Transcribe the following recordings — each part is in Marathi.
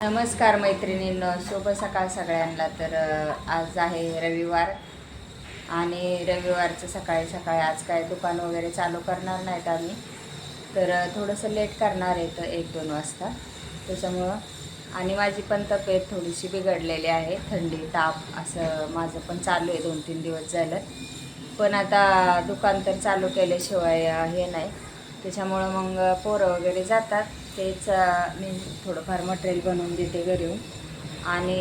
नमस्कार मैत्रिणींनो, शुभ सकाळ सगळ्यांना. तर आज आहे रविवार आणि रविवारचं सकाळी सकाळी आज काय दुकान वगैरे चालू करणार नाहीत आम्ही. तर थोडंसं लेट करणार आहे तर 1-2 वाजता. त्याच्यामुळं आणि माझी पण तब्येत थोडीशी बिघडलेली आहे. थंडी ताप असं माझं पण चालू आहे 2-3 दिवस झालं. पण आता दुकान तर चालू केल्याशिवाय हे नाही. त्याच्यामुळं मग पोरं वगैरे जातात. तेच मी थोडंफार मटेरियल बनवून देते घरी येऊन आणि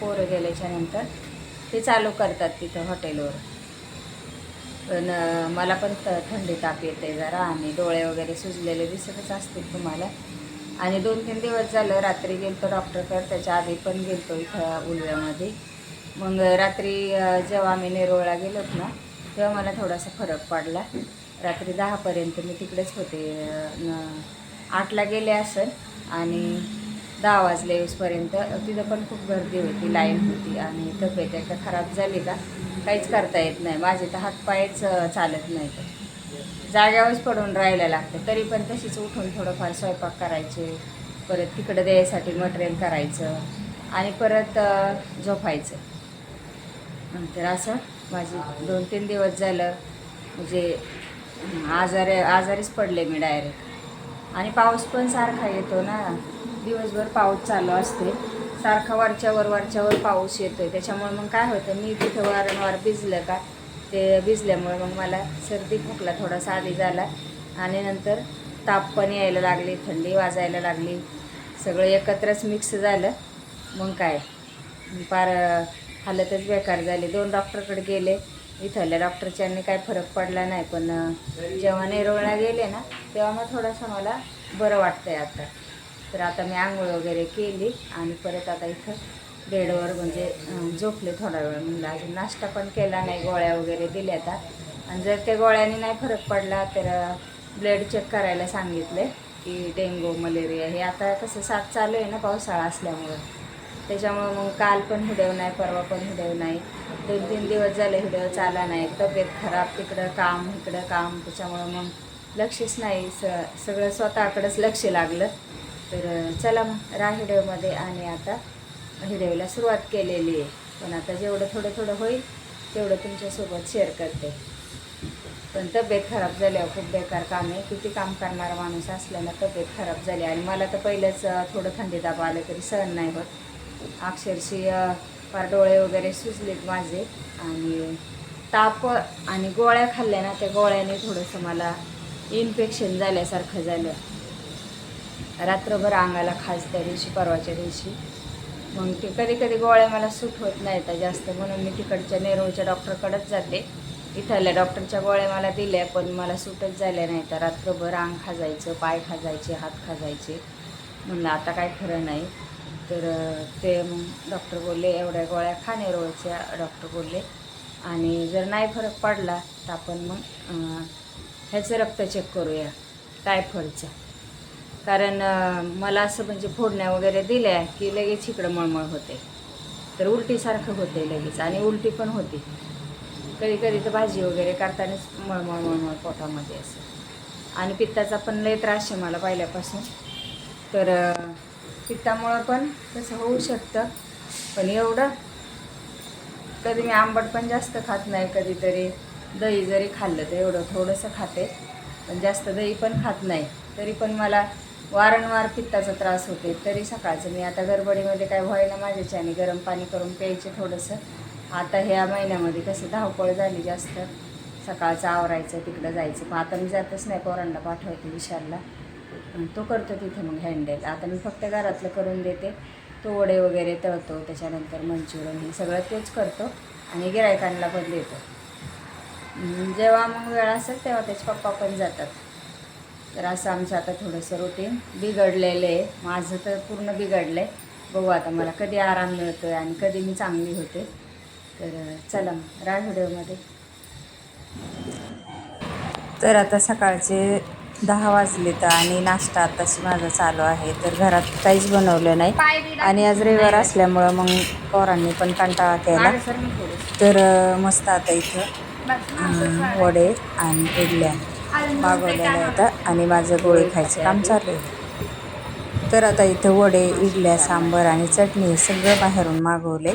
पोरं गेल्याच्यानंतर ते चालू करतात तिथं हॉटेलवर. पण मला पण थंडी ताप येते जरा आणि डोळे वगैरे सुजलेले दिसतच असतील तुम्हाला. आणि 2-3 दिवस झालं. रात्री गेलतो डॉक्टरकडे, त्याच्या आधी पण गेलतो इथं उलव्यामध्ये. मग रात्री जेव्हा आम्ही नेरोळला गेलोत ना तेव्हा मला थोडासा फरक पडला. रात्री 10पर्यंत मी तिकडेच होते. 8ला गेले असेल आणि 10 वाजले येऊसपर्यंत तिथं पण खूप गर्दी होती, लाईन होती. आणि तब्येत एकदा खराब झाली का काहीच करता येत नाही. माझे तर हातपायच चालत नाही, तर जाग्यावरच पडून राहायला लागतं. तरी पण तशीच उठून थोडंफार स्वयंपाक करायचे, परत तिकडं द्यायसाठी मटेरियल करायचं आणि परत झोपायचं. नंतर असं माझी 2-3 दिवस झालं म्हणजे आजारीच पडले मी डायरेक्ट. आणि पाऊस पण सारखा येतो ना, दिवसभर पाऊस चालू असते सारखा, वरच्यावर पाऊस येतो आहे. त्याच्यामुळे मग काय होतं, मी तिथं वारंवार भिजलं का ते भिजल्यामुळे मग मला सर्दी खोकला थोडासा आधी झाला आणि नंतर ताप पण यायला लागली, थंडी वाजायला लागली, सगळं एकत्रच मिक्स झालं. मग काय फार हालतच बेकार झाली. 2 डॉक्टरकडे गेले, इथल्या डॉक्टरच्यांनी काय फरक पडला नाही. पण जेव्हा नेरोळला गेले ना तेव्हा मग थोडंसं मला बरं वाटतं आहे आता. तर आता मी आंघोळ वगैरे केली आणि परत आता इथं बेडवर म्हणजे झोपले थोडा वेळ. म्हणलं अजून नाश्ता पण केला नाही, गोळ्या वगैरे दिल्या आता. आणि जर त्या गोळ्याने नाही फरक पडला तर ब्लड चेक करायला सांगितले की डेंगू मलेरिया हे आता कसं साथ चालू आहे ना पावसाळा असल्यामुळं. त्याच्यामुळं मग काल पण हिडव नाही, परवा पण हिडव नाही, 2-3 दिवस झाले हिडव चाला नाही. तब्येत खराब, तिकडं काम इकडं काम, त्याच्यामुळं मग लक्षच नाही. सगळं स्वतःकडेच लक्ष लागलं. तर चला मग हिडवमध्ये आणि आता हिडवला सुरुवात केलेली आहे. पण आता जेवढं थोडं होईल तेवढं तुमच्यासोबत शेअर करते. पण तब्येत खराब झाल्यावर खूप बेकार काम आहे. किती काम करणारा माणूस असल्यानं तब्येत खराब झाली. आणि मला तर पहिलंच थोडं थंडी ताप आलं तरी सहन नाही होत. अक्षरशः फार डोळे वगैरे सुजलेत माझे. आणि ताप आणि गोळ्या खाल्ल्या ना, त्या गोळ्याने थोडंसं मला इन्फेक्शन झाल्यासारखं झालं. रात्रभर अंगाला खास त्या दिवशी, परवाच्या दिवशी. मग ते कधी गोळ्या मला सूट होत नाहीत जास्त, म्हणून मी तिकडच्या नेरूळच्या डॉक्टरकडेच जाते. इथल्या डॉक्टरच्या गोळ्या मला दिल्या पण मला सूटच झाल्या नाही. तर रात्रभर अंग खाजायचं, पाय खाजायचे, हात खाजायचे. म्हणलं आता काय खरं नाही. तर ते मग डॉक्टर बोलले एवढ्या गोळ्या खा नेरूळच्या, डॉक्टर बोलले. आणि जर नाही फरक पडला तर आपण मग ह्याचं रक्त चेक करूया, टायफॉईडचं. कारण मला असं म्हणजे फोडण्या वगैरे दिल्या की लगेच इकडं मळमळ होते, तर उलटीसारखं होते लगेच. आणि उलटी पण होती कधी तर भाजी वगैरे करतानाच मळमळ पोटामध्ये असं. आणि पित्ताचा पण लय त्रास आहे मला पहिल्यापासून. तर पित्तामुळं पण तसं होऊ शकतं. पण एवढं कधी मी आंबट पण जास्त खात नाही. कधीतरी दही जरी खाल्लं तर एवढं थोडंसं खाते, पण जास्त दही पण खात नाही. तरी पण मला वारंवार पित्ताचा त्रास होते. तरी सकाळचं मी आता गडबडीमध्ये काय व्हायला माझ्याच्याने गरम पाणी करून प्यायचे थोडंसं. आता ह्या महिन्यामध्ये कसं धावपळ झाली जास्त, सकाळचं आवरायचं तिकडं जायचं. पण आता मी जातच नाही, पोरांना पाठवते विशालला, तो करतो तिथं मग हँडल. आता मी फक्त घरातलं करून देते. तो वडे वगैरे तळतो, त्याच्यानंतर मंचुरियन हे सगळं तोच करतो आणि गिरायकांना पण देतो. जेव्हा मग वेळ असेल तेव्हा त्याचे पप्पा पण जातात. तर असं आमचं आता थोडंसं रुटीन बिघडलेलं आहे. माझं तर पूर्ण बिघडलं आहे. बघू आता मला कधी आराम मिळतो आहे आणि कधी मी चांगली होते. तर चला मग व्हिडिओमध्ये. तर आता सकाळचे 10 वाजलेत आणि नाश्ता आताशी माझा चालू आहे. तर घरात काहीच बनवलं नाही आणि आज रविवार असल्यामुळं मग पोरांनी पण कंटाळा केला. तर मस्त आता इथं वडे आणि इडल्या मागवलेल्या आहेत आणि माझं गोळी खायचं काम चालू आहे. तर आता इथं वडे, इडल्या, सांबार आणि चटणी हे सगळं बाहेरून मागवले.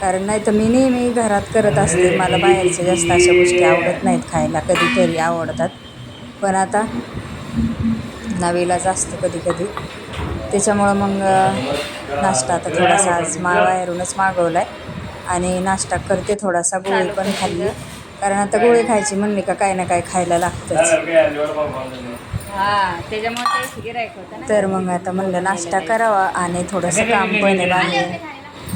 कारण नाही तर मी नेहमी घरात करत असते. मला बाहेरच्या जास्त अशा गोष्टी आवडत नाहीत खायला, कधीतरी आवडतात. पण आता नावेलाज असतो कधी कधी, त्याच्यामुळं मग नाश्ता आता थोडासा आज बाहेरूनच मागवला आहे. आणि नाश्ता करते थोडासा, गोळी पण खाल्ली. कारण आता गोळी खायची म्हणली का काय ना काय खायला लागतंच. तर मग आता म्हणलं नाश्ता करावा आणि थोडंसं काम पण आहे बाहेर,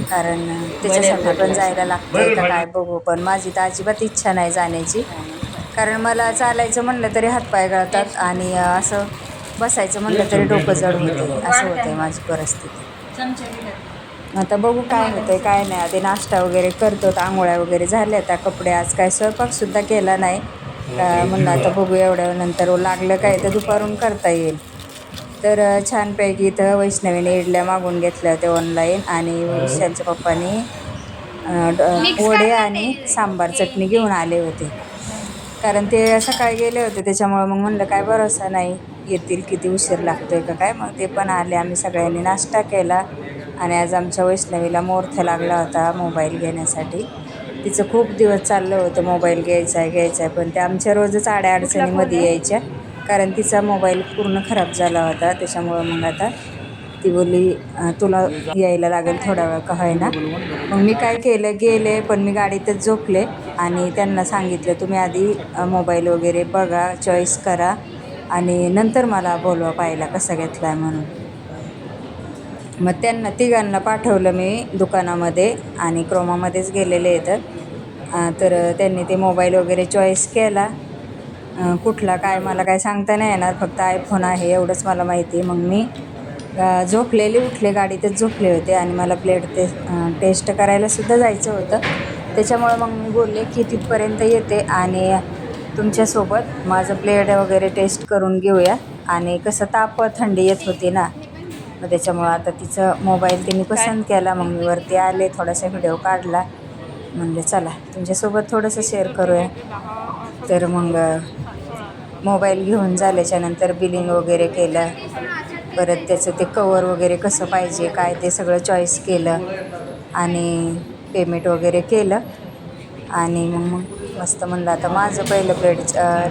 कारण त्याच्यासाठी पण जायला लागतंय का काय बघू. पण माझी तर अजिबात इच्छा नाही जाण्याची, कारण मला चालायचं म्हणलं तरी हातपाय गळतात आणि असं बसायचं म्हणलं तरी डोकं जड होते. असं होतंय माझी परिस्थिती. आता बघू काय होतंय काय नाही. आधी नाश्ता वगैरे करतो, आंघोळ्या वगैरे झाल्या. आता कपडे आज काय स्वयंपाकसुद्धा केला नाही. म्हणलं आता बघू एवढ्या नंतर लागलं काय तर दुपारून करता येईल. तर छानपैकी इथं वैष्णवीने इडल्या मागून घेतल्या होत्या ऑनलाईन आणि विशालच्या पप्पानी वडे आणि सांबार चटणी घेऊन आले होते. कारण ते सकाळी गेले होते, त्याच्यामुळं मग म्हणलं काय भरोसा नाही येतील, किती उशीर लागतोय का काय. मग ते पण आले. आम्ही सगळ्यांनी नाश्ता केला. आणि आज आमच्या वैष्णवीला मुहूर्त लागला होता मोबाईल घेण्यासाठी. तिचं खूप दिवस चाललं होतं मोबाईल घ्यायचा आहे, पण त्या आमच्या रोजच अडचणीमध्ये यायच्या, कारण तिचा मोबाईल पूर्ण खराब झाला होता. त्याच्यामुळं मग आता ती बोलली तुला यायला लागेल थोडा वेळ का होईना. मग मी काय केलं, गेले पण मी गाडीतच झोपले आणि त्यांना सांगितलं तुम्ही आधी मोबाईल वगैरे बघा, चॉईस करा आणि नंतर मला बोलवा पाहिला कसा घेतला आहे म्हणून. मग त्यांना तिघांना पाठवलं मी दुकानामध्ये आणि क्रोमामध्येच गेलेले आहेत. तर त्यांनी ते मोबाईल वगैरे चॉईस केला. कुठला काय मला काय सांगता नाही येणार, फक्त आयफोन आहे एवढंच मला माहिती आहे. मग मी झोपलेले उठले, गाडीतच झोपले होते आणि मला प्लेट टेस्ट करायलासुद्धा जायचं होतं. त्याच्यामुळं मग मी बोलले की तिथपर्यंत येते आणि तुमच्यासोबत माझं प्लेट वगैरे टेस्ट करून घेऊया. आणि कसं ताप थंडी येत होती ना, मग त्याच्यामुळं आता तिचं मोबाईल तिने पसंत केला. मग मी वरती आले, थोडासा व्हिडिओ काढला, म्हणले चला तुमच्यासोबत थोडंसं शेअर करूया. तर मग मोबाईल घेऊन झाल्याच्यानंतर बिलिंग वगैरे केलं. परत त्याचं ते कवर वगैरे कसं पाहिजे काय ते सगळं चॉईस केलं आणि पेमेंट वगैरे केलं. आणि मग मस्त म्हणलं आता माझं पहिलं प्लेट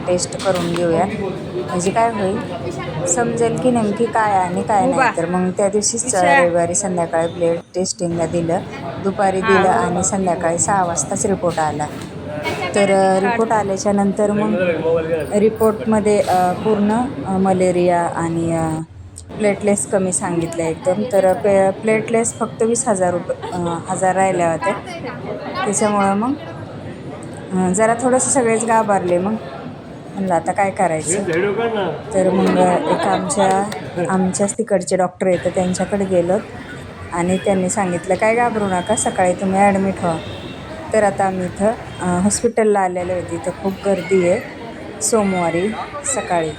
टेस्ट करून घेऊया, म्हणजे काय होईल समजेल की नेमकी काय आणि काय नाही. तर मग त्या दिवशीच रविवारी संध्याकाळी प्लेट टेस्टिंगला दिलं, दुपारी दिलं आणि संध्याकाळी 6 वाजताच रिपोर्ट आला. तर रिपोर्ट आल्याच्यानंतर मग रिपोर्टमध्ये पूर्ण मलेरिया आणि प्लेटलेस कमी सांगितलं एकदम. तर प्लेटलेस फक्त 20,000 राहिल्या होत्या. त्याच्यामुळं मग जरा थोडंसं सगळेच घाबरले. मग म्हणलं आता काय करायचं. तर मग एक आमच्याच तिकडचे डॉक्टर येतं त्यांच्याकडे गेलो आणि त्यांनी सांगितलं काय घाबरू नका, सकाळी तुम्ही ॲडमिट व्हा. तर आता आम्ही इथं हॉस्पिटलला आलेलो होती. इथं खूप गर्दी आहे सोमवारी सकाळी.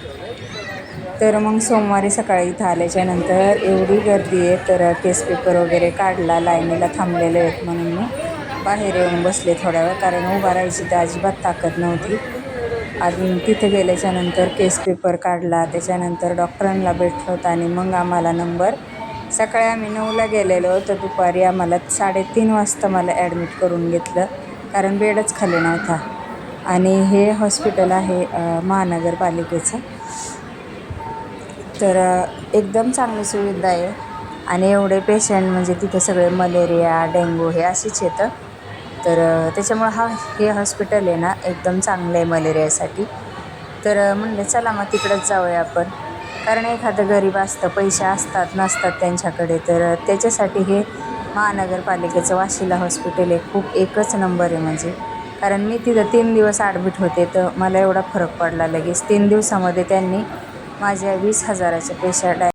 तर मग सोमवारी सकाळी इथं आल्याच्यानंतर एवढी गर्दी आहे, तर केस पेपर वगैरे काढला, लाईनीला थांबलेले आहेत म्हणून मी बाहेर येऊन बसले थोड्या वेळ, कारण उभा राहायची तर अजिबात ताकद नव्हती. अजून तिथे गेल्याच्यानंतर केस पेपर काढला, त्याच्यानंतर डॉक्टरांना भेटलो आणि मग आम्हाला नंबर, सकाळी आम्ही 9ला गेलेलो तर दुपारी आम्हाला 3:30 वाजता मला ॲडमिट करून घेतलं, कारण बेडच खाली नव्हता. आणि हे हॉस्पिटल आहे महानगरपालिकेचं. तर एकदम चांगली सुविधा आहे आणि एवढे पेशंट म्हणजे तिथे सगळे मलेरिया, डेंग्यू हे असेच येतं. तर त्याच्यामुळं हे हॉस्पिटल आहे ना एकदम चांगलं आहे मलेरियासाठी. तर म्हणले चला मग तिकडंच जाऊया आपण, कारण एखादं गरीब असतं, पैसे असतात नसतात त्यांच्याकडे, तर त्याच्यासाठी हे महानगरपालिकेचं वाशिला हॉस्पिटल आहे खूप एकच नंबर आहे. म्हणजे कारण मी तिथं 3 दिवस ॲडमिट होते, तर मला एवढा फरक पडला लगेच 3 दिवसामध्ये. त्यांनी माझ्या 20,000च्या पेशंट